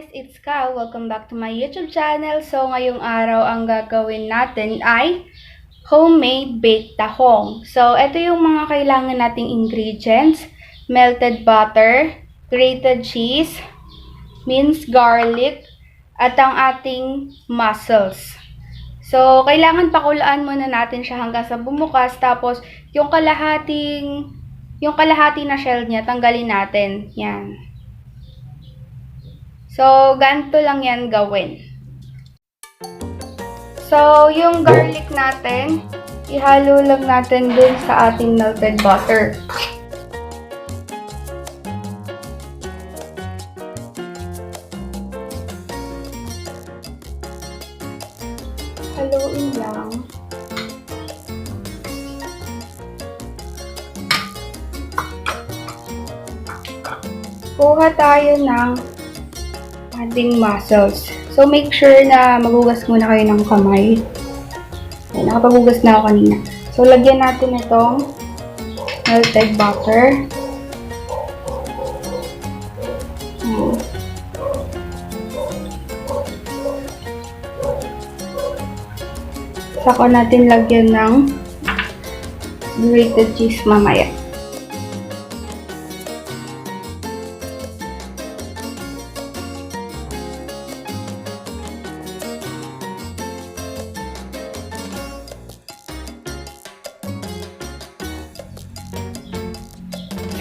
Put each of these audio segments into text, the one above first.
guys! It's Ka. Welcome back to my YouTube channel. So, ngayong araw ang gagawin natin ay homemade baked tahong. So, ito yung mga kailangan nating ingredients. Melted butter, grated cheese, minced garlic, at ang ating mussels. So, kailangan pakulaan muna natin siya hanggang sa bumukas. Tapos, yung kalahati na shell niya, tanggalin natin. Yan. So, ganito lang yan gawin. So, yung garlic natin, ihalo lang natin dun sa ating melted butter. Haluin lang. Kuha tayo ng ating mussels. So, make sure na maghugas muna kayo ng kamay. Ayan, nakapaghugas na ako kanina. So, lagyan natin itong melted butter. Saka natin lagyan ng grated cheese mamaya.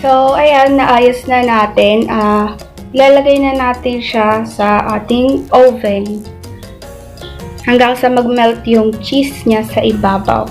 So, ayan, naayos na natin. Ilalagay na natin siya sa ating oven hanggang sa mag-melt yung cheese niya sa ibabaw.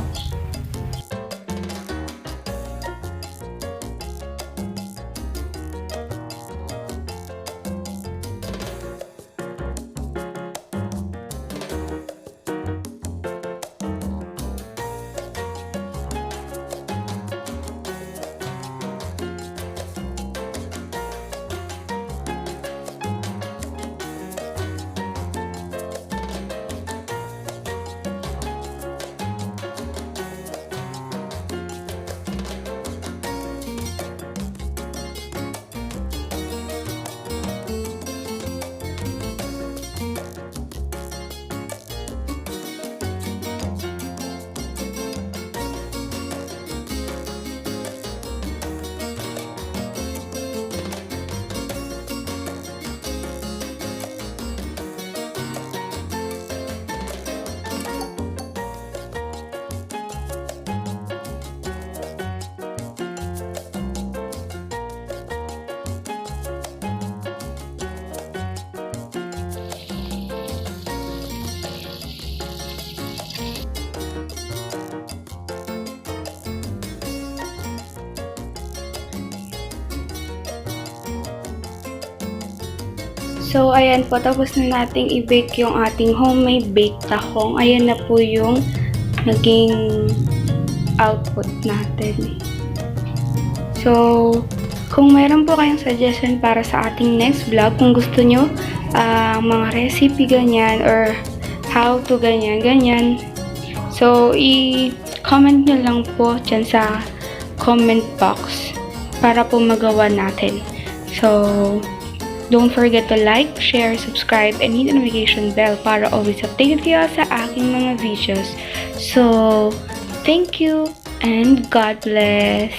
So, ayan po, tapos na nating i-bake yung ating homemade baked tahong. Ayan na po yung naging output natin. So, kung meron po kayong suggestion para sa ating next vlog, kung gusto nyo mga recipe ganyan or how to ganyan. So, i-comment nyo lang po dyan sa comment box para po magawa natin. So, don't forget to like, share, subscribe, and hit the notification bell para always updated kayo sa aking mga videos. So, thank you and God bless!